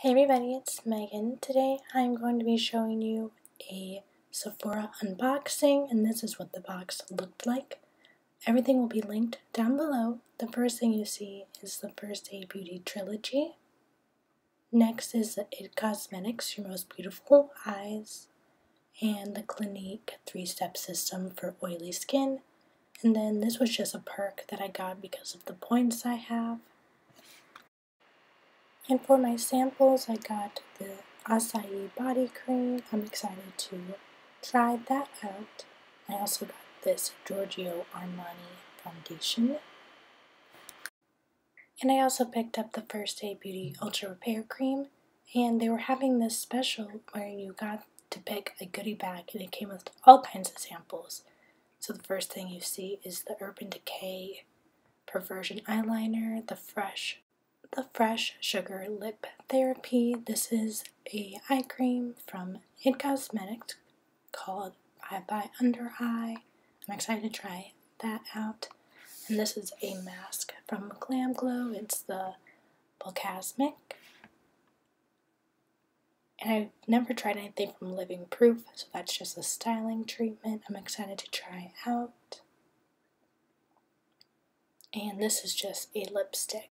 Hey everybody, it's Megan. Today I'm going to be showing you a Sephora unboxing, and this is what the box looked like. Everything will be linked down below. The first thing you see is the First Aid Beauty Trilogy. Next is the It Cosmetics, Your Most Beautiful Eyes, and the Clinique 3-Step System for oily skin. And then this was just a perk that I got because of the points I have. And for my samples, I got the Acai body cream. I'm excited to try that out. I also got this Giorgio Armani foundation. And I also picked up the First Aid Beauty Ultra Repair Cream. And they were having this special where you got to pick a goodie bag and it came with all kinds of samples. So the first thing you see is the Urban Decay Perversion Eyeliner, the Fresh Sugar Lip Therapy. This is a eye cream from It Cosmetics called Eye by Under Eye. I'm excited to try that out. And this is a mask from Glam Glow. It's the Volcasmic. And I've never tried anything from Living Proof, so that's just a styling treatment I'm excited to try out. And this is just a lipstick.